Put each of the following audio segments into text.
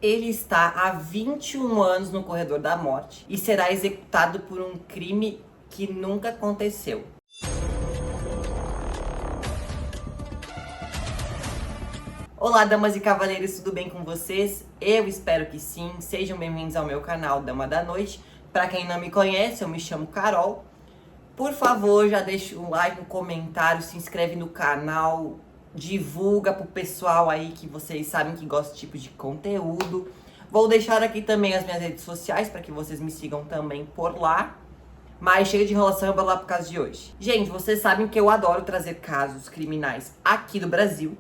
Ele está há 21 anos no corredor da morte e será executado por um crime que nunca aconteceu. Olá, damas e cavaleiros, tudo bem com vocês? Eu espero que sim. Sejam bem-vindos ao meu canal Dama da Noite. Para quem não me conhece, eu me chamo Carol. Por favor, já deixa um like, um comentário, se inscreve no canal, divulga pro pessoal aí que vocês sabem que gosta desse tipo de conteúdo. Vou deixar aqui também as minhas redes sociais para que vocês me sigam também por lá. Mas chega de enrolação, bora lá pro caso de hoje. Gente, vocês sabem que eu adoro trazer casos criminais aqui do Brasil.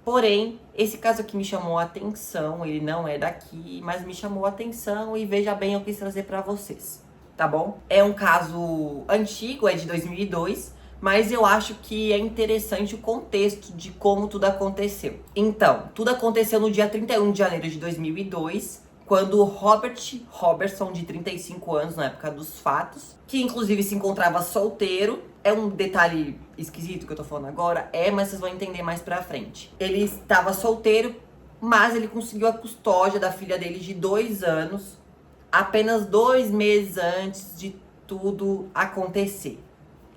Porém, esse caso aqui me chamou a atenção, ele não é daqui, mas me chamou a atenção e veja bem, eu quis trazer pra vocês, tá bom? É um caso antigo, é de 2002, mas eu acho que é interessante o contexto de como tudo aconteceu. Então, tudo aconteceu no dia 31 de janeiro de 2002, quando Robert Robertson, de 35 anos, na época dos fatos, que inclusive se encontrava solteiro. É um detalhe esquisito que eu tô falando agora, mas vocês vão entender mais pra frente. Ele estava solteiro, mas ele conseguiu a custódia da filha dele de 2 anos, apenas 2 meses antes de tudo acontecer.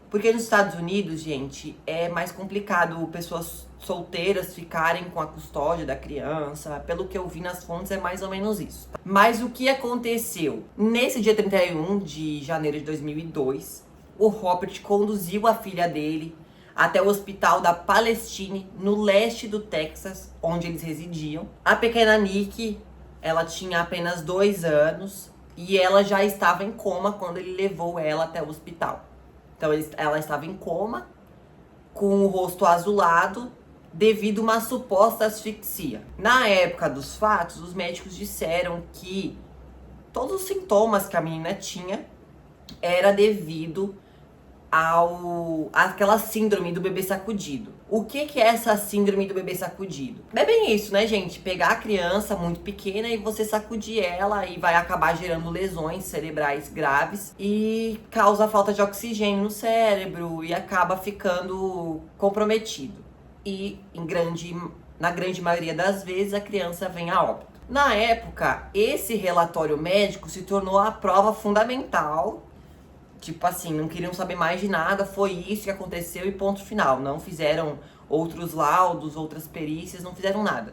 Porque nos Estados Unidos, gente, é mais complicado pessoas solteiras ficarem com a custódia da criança. Pelo que eu vi nas fontes, é mais ou menos isso. Mas o que aconteceu? Nesse dia 31 de janeiro de 2002, o Robert conduziu a filha dele até o hospital da Palestine, no leste do Texas, onde eles residiam. A pequena Nick, ela tinha apenas 2 anos e ela já estava em coma quando ele levou ela até o hospital. Então ela estava em coma, com o rosto azulado, devido a uma suposta asfixia. Na época dos fatos, os médicos disseram que todos os sintomas que a menina tinha era devido àquela síndrome do bebê sacudido. O que é essa síndrome do bebê sacudido? É bem isso, né, gente? Pegar a criança muito pequena e você sacudir ela e vai acabar gerando lesões cerebrais graves e causa falta de oxigênio no cérebro e acaba ficando comprometido. E na grande maioria das vezes a criança vem a óbito. Na época, esse relatório médico se tornou a prova fundamental. Tipo assim, não queriam saber mais de nada, foi isso que aconteceu e ponto final. Não fizeram outros laudos, outras perícias, não fizeram nada.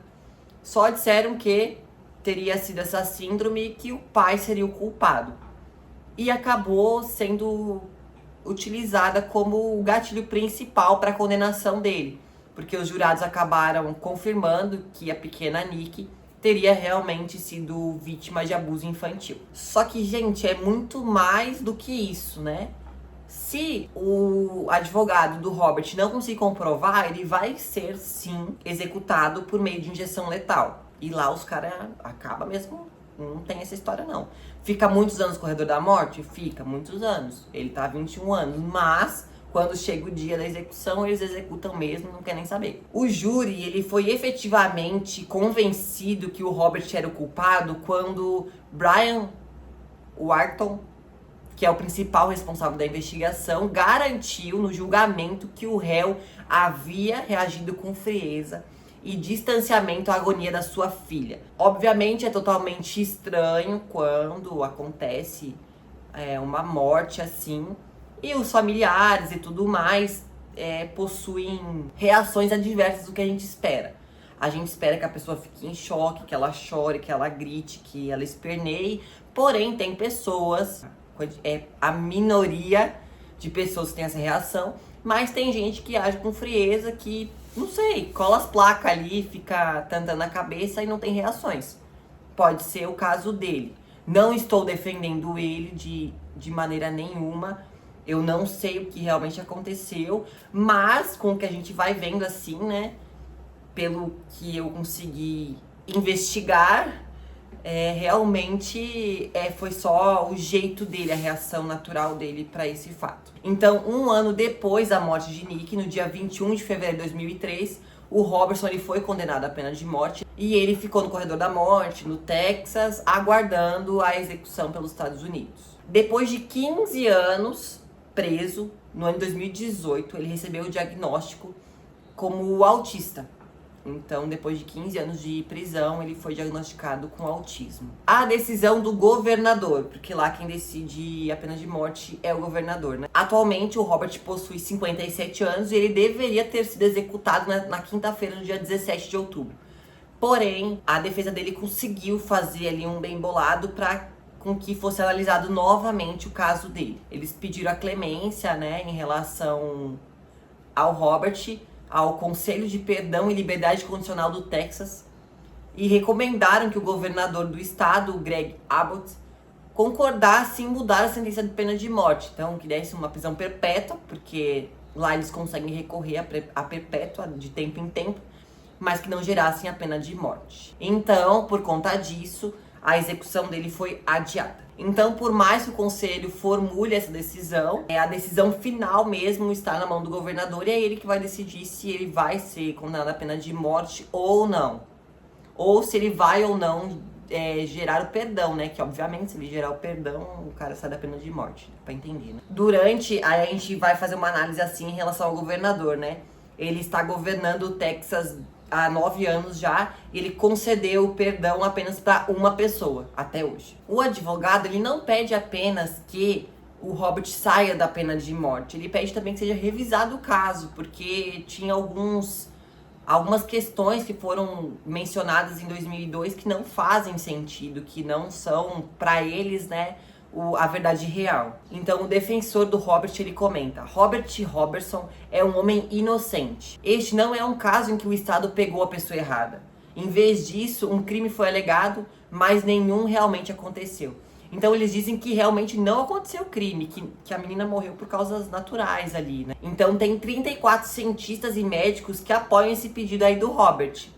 Só disseram que teria sido essa síndrome e que o pai seria o culpado. E acabou sendo utilizada como o gatilho principal para a condenação dele. Porque os jurados acabaram confirmando que a pequena Nick teria realmente sido vítima de abuso infantil. Só que, gente, é muito mais do que isso, né? Se o advogado do Robert não conseguir comprovar, ele vai ser, sim, executado por meio de injeção letal. E lá os caras acabam mesmo, não tem essa história não. Fica muitos anos no corredor da morte? Fica muitos anos. Ele tá há 21 anos, mas quando chega o dia da execução, eles executam mesmo, não quer nem saber. O júri, ele foi efetivamente convencido que o Robert era o culpado quando Brian Wharton, que é o principal responsável da investigação, garantiu no julgamento que o réu havia reagido com frieza e distanciamento à agonia da sua filha. Obviamente é totalmente estranho quando acontece uma morte assim, e os familiares e tudo mais possuem reações adversas do que a gente espera. A gente espera que a pessoa fique em choque, que ela chore, que ela grite, que ela esperneie. Porém, tem pessoas, a minoria de pessoas que tem essa reação, mas tem gente que age com frieza, que, não sei, cola as placas ali, fica tantando a cabeça e não tem reações. Pode ser o caso dele. Não estou defendendo ele de maneira nenhuma. Eu não sei o que realmente aconteceu, mas com o que a gente vai vendo assim, né? Pelo que eu consegui investigar, realmente foi só o jeito dele, a reação natural dele para esse fato. Então, 1 ano depois da morte de Nick, no dia 21 de fevereiro de 2003, o Robertson ele foi condenado à pena de morte e ele ficou no corredor da morte, no Texas, aguardando a execução pelos Estados Unidos. Depois de 15 anos preso, no ano de 2018, ele recebeu o diagnóstico como autista. Então, depois de 15 anos de prisão, ele foi diagnosticado com autismo. A decisão do governador, porque lá quem decide a pena de morte é o governador, né? Atualmente, o Robert possui 57 anos e ele deveria ter sido executado na quinta-feira, no dia 17 de outubro. Porém, a defesa dele conseguiu fazer ali um bem bolado para com que fosse analisado novamente o caso dele. Eles pediram a clemência, né, em relação ao Robert, ao Conselho de Perdão e Liberdade Condicional do Texas, e recomendaram que o governador do estado, Greg Abbott, concordasse em mudar a sentença de pena de morte. Então, que desse uma prisão perpétua, porque lá eles conseguem recorrer a perpétua de tempo em tempo, mas que não gerassem a pena de morte. Então, por conta disso, a execução dele foi adiada. Então, por mais que o conselho formule essa decisão, a decisão final mesmo está na mão do governador e é ele que vai decidir se ele vai ser condenado à pena de morte ou não. Ou se ele vai ou não gerar o perdão, né? Que obviamente, se ele gerar o perdão, o cara sai da pena de morte, pra entender, né? Aí a gente vai fazer uma análise assim em relação ao governador, né? Ele está governando o Texas há 9 anos já, ele concedeu o perdão apenas para uma pessoa, até hoje. O advogado, ele não pede apenas que o Robert saia da pena de morte, ele pede também que seja revisado o caso, porque tinha algumas questões que foram mencionadas em 2002 que não fazem sentido, que não são, para eles, né, a verdade real. Então, o defensor do Robert, ele comenta: Robert Robertson é um homem inocente. Este não é um caso em que o Estado pegou a pessoa errada. Em vez disso, um crime foi alegado, mas nenhum realmente aconteceu. Então, eles dizem que realmente não aconteceu o crime, que a menina morreu por causas naturais ali, né? Então, tem 34 cientistas e médicos que apoiam esse pedido aí do Robert,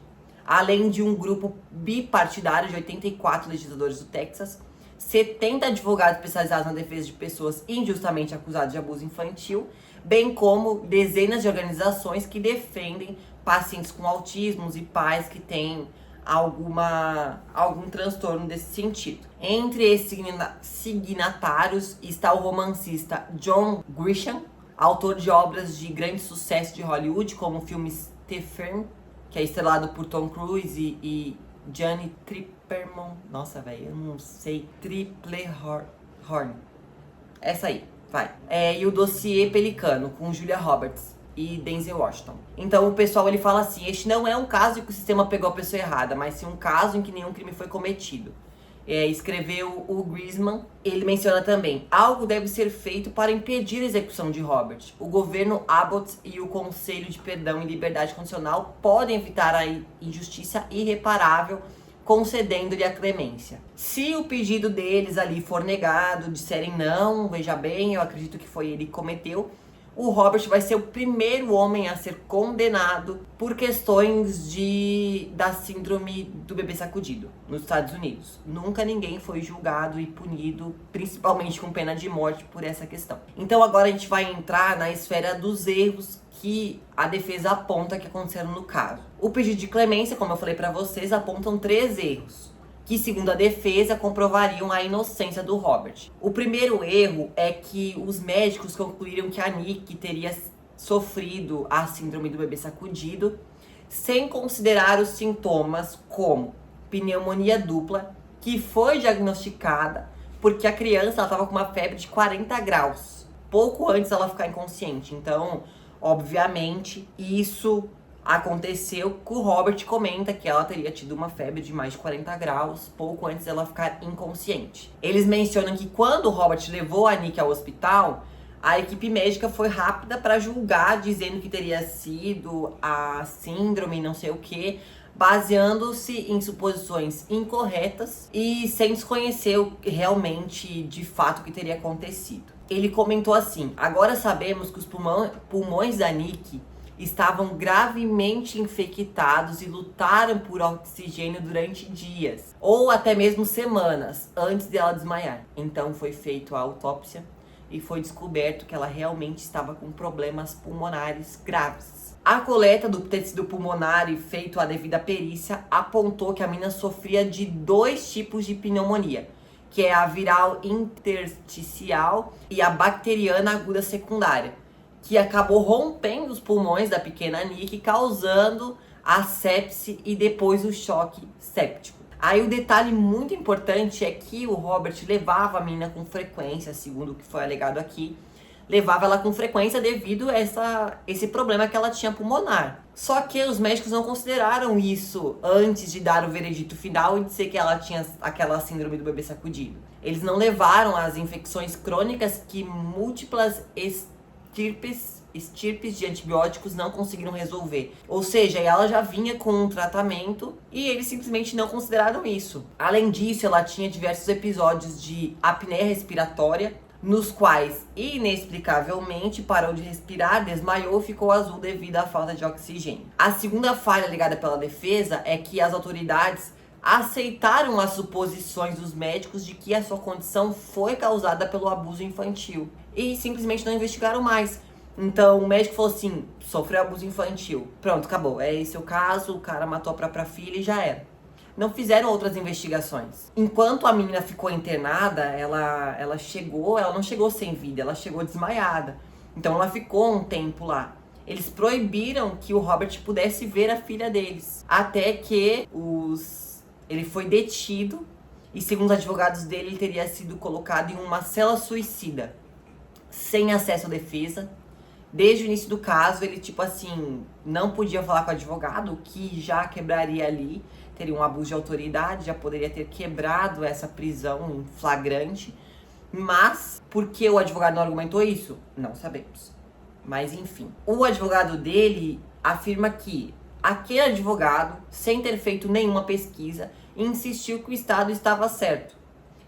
além de um grupo bipartidário de 84 legisladores do Texas, 70 advogados especializados na defesa de pessoas injustamente acusadas de abuso infantil, bem como dezenas de organizações que defendem pacientes com autismo e pais que têm algum transtorno desse sentido. Entre esses signatários está o romancista John Grisham, autor de obras de grande sucesso de Hollywood, como o filme Stephen, que é estrelado por Tom Cruise e Johnny Tripperman. Nossa, velho, eu não sei. Triplehorn. Essa aí, vai. E o Dossiê Pelicano, com Julia Roberts e Denzel Washington. Então o pessoal, ele fala assim: este não é um caso em que o sistema pegou a pessoa errada, mas sim um caso em que nenhum crime foi cometido. Escreveu o Grisman. Ele menciona também: algo deve ser feito para impedir a execução de Robert. O governo Abbott e o Conselho de Perdão e Liberdade Condicional podem evitar a injustiça irreparável concedendo-lhe a clemência. Se o pedido deles ali for negado, disserem não, veja bem, eu acredito que foi ele que cometeu, o Robert vai ser o primeiro homem a ser condenado por questões da síndrome do bebê sacudido nos Estados Unidos. Nunca ninguém foi julgado e punido, principalmente com pena de morte, por essa questão. Então agora a gente vai entrar na esfera dos erros que a defesa aponta que aconteceram no caso. O pedido de clemência, como eu falei para vocês, apontam 3 erros, que, segundo a defesa, comprovariam a inocência do Robert. O primeiro erro é que os médicos concluíram que a Nick teria sofrido a síndrome do bebê sacudido, sem considerar os sintomas como pneumonia dupla, que foi diagnosticada porque a criança estava com uma febre de 40 graus, pouco antes dela ficar inconsciente. Então, obviamente, isso aconteceu que o Robert comenta que ela teria tido uma febre de mais de 40 graus pouco antes dela ficar inconsciente. Eles mencionam que quando o Robert levou a Nick ao hospital, a equipe médica foi rápida para julgar, dizendo que teria sido a síndrome, não sei o que, baseando-se em suposições incorretas e sem desconhecer realmente, de fato, o que teria acontecido. Ele comentou assim: agora sabemos que os pulmões da Nick estavam gravemente infectados e lutaram por oxigênio durante dias, ou até mesmo semanas, antes dela desmaiar. Então foi feita a autópsia e foi descoberto que ela realmente estava com problemas pulmonares graves. A coleta do tecido pulmonar e feito a devida perícia apontou que a menina sofria de 2 tipos de pneumonia, que é a viral intersticial e a bacteriana aguda secundária, que acabou rompendo os pulmões da pequena Nick, causando a sepse e depois o choque séptico. Aí o detalhe muito importante é que o Robert levava a menina com frequência, segundo o que foi alegado aqui, levava ela com frequência devido a esse problema que ela tinha pulmonar. Só que os médicos não consideraram isso antes de dar o veredito final e dizer que ela tinha aquela síndrome do bebê sacudido. Eles não levaram as infecções crônicas que múltiplas estirpes de antibióticos não conseguiram resolver. Ou seja, ela já vinha com um tratamento e eles simplesmente não consideraram isso. Além disso, ela tinha diversos episódios de apneia respiratória, nos quais, inexplicavelmente, parou de respirar, desmaiou e ficou azul devido à falta de oxigênio. A segunda falha ligada pela defesa é que as autoridades aceitaram as suposições dos médicos de que a sua condição foi causada pelo abuso infantil e simplesmente não investigaram mais. Então o médico falou assim, sofreu abuso infantil, pronto, acabou, é esse o caso, o cara matou a própria filha e já era. Não fizeram outras investigações. Enquanto a menina ficou internada, ela não chegou sem vida, ela chegou desmaiada. Então ela ficou um tempo lá. Eles proibiram que o Robert pudesse ver a filha deles. Até que ele foi detido e, segundo os advogados dele, ele teria sido colocado em uma cela suicida, sem acesso à defesa. Desde o início do caso, ele, não podia falar com o advogado, o que já quebraria ali. Teria um abuso de autoridade, já poderia ter quebrado essa prisão em flagrante. Mas, por que o advogado não argumentou isso? Não sabemos. Mas, enfim. O advogado dele afirma que aquele advogado, sem ter feito nenhuma pesquisa, insistiu que o Estado estava certo.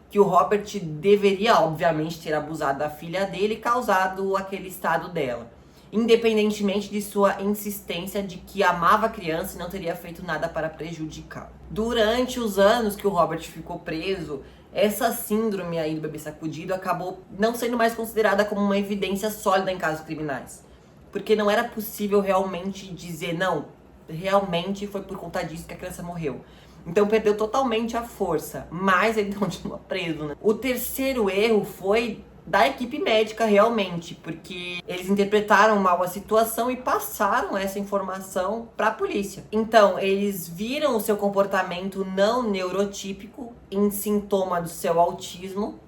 Que o Robert deveria, obviamente, ter abusado da filha dele e causado aquele estado dela. Independentemente de sua insistência de que amava a criança e não teria feito nada para prejudicá-la. Durante os anos que o Robert ficou preso, essa síndrome aí do bebê sacudido acabou não sendo mais considerada como uma evidência sólida em casos criminais. Porque não era possível realmente dizer, não, realmente foi por conta disso que a criança morreu. Então perdeu totalmente a força, mas ele continua preso, né? O terceiro erro foi da equipe médica realmente, porque eles interpretaram mal a situação e passaram essa informação para a polícia. Então, eles viram o seu comportamento não neurotípico em sintoma do seu autismo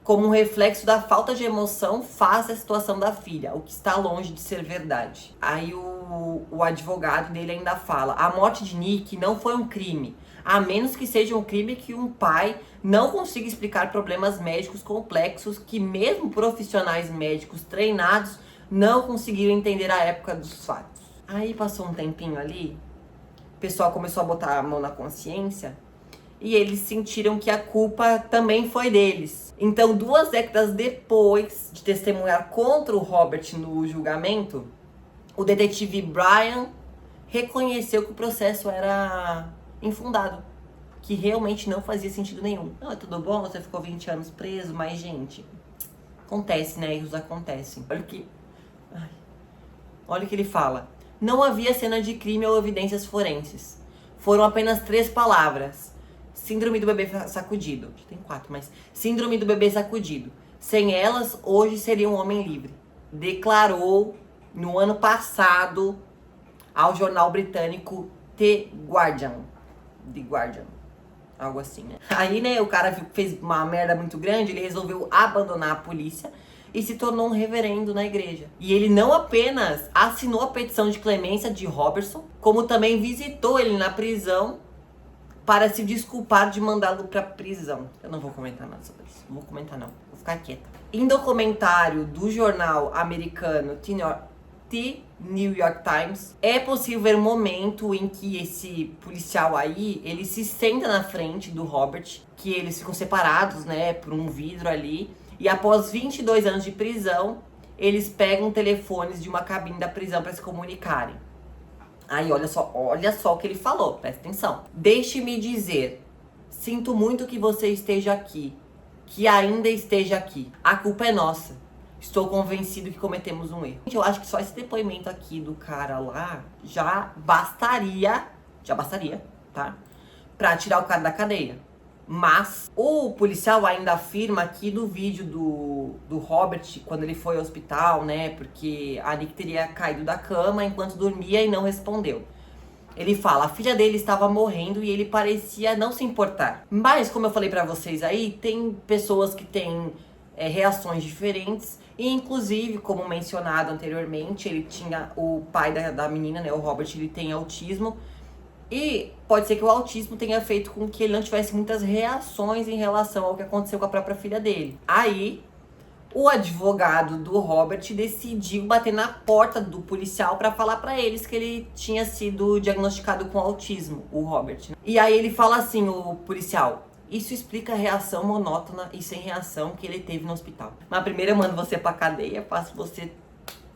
como um reflexo da falta de emoção face à situação da filha, o que está longe de ser verdade. Aí o advogado dele ainda fala, a morte de Nick não foi um crime, a menos que seja um crime que um pai não consiga explicar problemas médicos complexos que mesmo profissionais médicos treinados não conseguiram entender a época dos fatos. Aí passou um tempinho ali, o pessoal começou a botar a mão na consciência e eles sentiram que a culpa também foi deles. Então, 2 décadas depois de testemunhar contra o Robert no julgamento, o detetive Brian reconheceu que o processo era infundado, que realmente não fazia sentido nenhum. Não, é tudo bom, você ficou 20 anos preso, mas, gente, acontece, né? Erros acontecem. Olha o que ele fala. Não havia cena de crime ou evidências forenses. Foram apenas 3 palavras. Síndrome do bebê sacudido. Tem 4, mas... Síndrome do bebê sacudido. Sem elas, hoje seria um homem livre. Declarou no ano passado ao jornal britânico The Guardian. Algo assim, né? Aí, né, o cara fez uma merda muito grande, ele resolveu abandonar a polícia e se tornou um reverendo na igreja. E ele não apenas assinou a petição de clemência de Robertson, como também visitou ele na prisão para se desculpar de mandá-lo pra prisão. Eu não vou comentar nada sobre isso. Não vou comentar, não. Vou ficar quieta. Em documentário do jornal americano The New York Times, é possível ver um momento em que esse policial aí, ele se senta na frente do Robert, que eles ficam separados, né, por um vidro ali, e após 22 anos de prisão, eles pegam telefones de uma cabine da prisão para se comunicarem. Aí olha só o que ele falou, presta atenção. Deixe-me dizer, sinto muito que você esteja aqui, que ainda esteja aqui. A culpa é nossa. Estou convencido que cometemos um erro. Eu acho que só esse depoimento aqui do cara lá já bastaria, tá? Pra tirar o cara da cadeia. Mas o policial ainda afirma aqui no vídeo do Robert, quando ele foi ao hospital, né? Porque a Nick teria caído da cama enquanto dormia e não respondeu. Ele fala, a filha dele estava morrendo e ele parecia não se importar. Mas, como eu falei pra vocês aí, tem pessoas que têm reações diferentes. E, inclusive, como mencionado anteriormente, ele tinha o pai da menina, né, o Robert, ele tem autismo. E pode ser que o autismo tenha feito com que ele não tivesse muitas reações em relação ao que aconteceu com a própria filha dele. Aí, o advogado do Robert decidiu bater na porta do policial para falar para eles que ele tinha sido diagnosticado com autismo, o Robert. E aí ele fala assim, o policial, isso explica a reação monótona e sem reação que ele teve no hospital. Mas primeiro eu mando você pra cadeia, faço você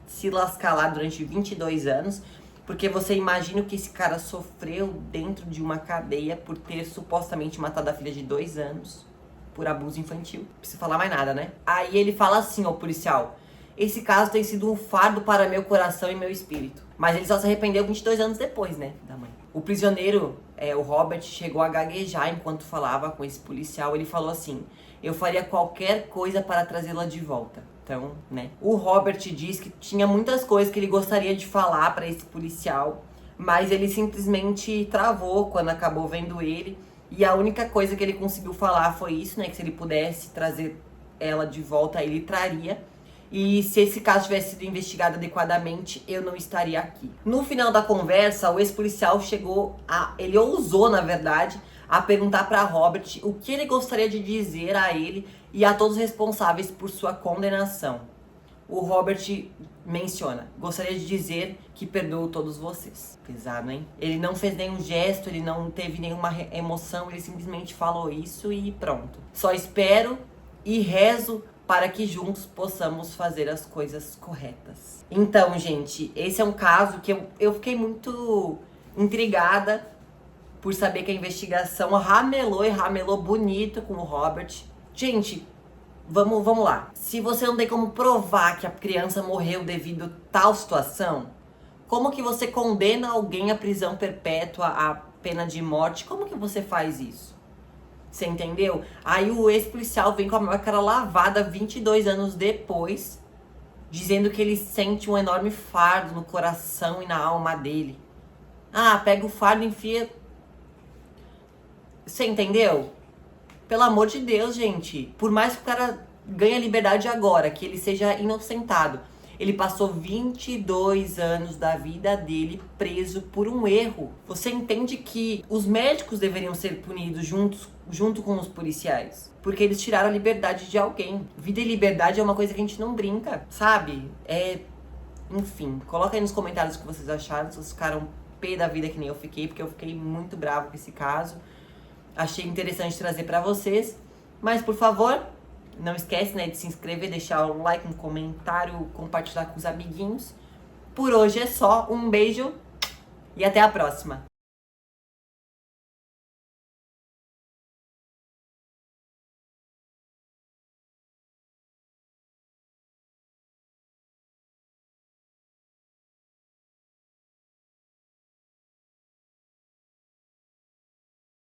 se lascar lá durante 22 anos, porque você imagina o que esse cara sofreu dentro de uma cadeia por ter supostamente matado a filha de 2 anos. Por abuso infantil. Não precisa falar mais nada, né? Aí ele fala assim ao policial, esse caso tem sido um fardo para meu coração e meu espírito. Mas ele só se arrependeu 22 anos depois, né, da mãe. O prisioneiro, o Robert, chegou a gaguejar enquanto falava com esse policial. Ele falou assim, eu faria qualquer coisa para trazê-la de volta. Então, né. O Robert diz que tinha muitas coisas que ele gostaria de falar para esse policial, mas ele simplesmente travou quando acabou vendo ele. E a única coisa que ele conseguiu falar foi isso, né? Que se ele pudesse trazer ela de volta, ele traria. E se esse caso tivesse sido investigado adequadamente, eu não estaria aqui. No final da conversa, o ex-policial ele ousou, na verdade, a perguntar para Robert o que ele gostaria de dizer a ele e a todos os responsáveis por sua condenação. O Robert menciona, gostaria de dizer que perdoo todos vocês. Pesado, hein? Ele não fez nenhum gesto, ele não teve nenhuma emoção, ele simplesmente falou isso e pronto. Só espero e rezo para que juntos possamos fazer as coisas corretas. Então, gente, esse é um caso que eu fiquei muito intrigada por saber que a investigação ramelou bonito com o Robert. Gente, vamos lá. Se você não tem como provar que a criança morreu devido a tal situação, como que você condena alguém à prisão perpétua, à pena de morte? Como que você faz isso? Você entendeu? Aí o ex-policial vem com a maior cara lavada 22 anos depois, dizendo que ele sente um enorme fardo no coração e na alma dele. Ah, pega o fardo e enfia... Você entendeu? Pelo amor de Deus, gente. Por mais que o cara ganhe a liberdade agora, que ele seja inocentado, ele passou 22 anos da vida dele preso por um erro. Você entende que os médicos deveriam ser punidos junto com os policiais? Porque eles tiraram a liberdade de alguém. Vida e liberdade é uma coisa que a gente não brinca, sabe? Enfim, coloca aí nos comentários o que vocês acharam, se vocês ficaram pé da vida que nem eu fiquei, porque eu fiquei muito bravo com esse caso. Achei interessante trazer pra vocês. Mas, por favor, não esquece, né, de se inscrever, deixar o like, um comentário, compartilhar com os amiguinhos. Por hoje é só. Um beijo e até a próxima.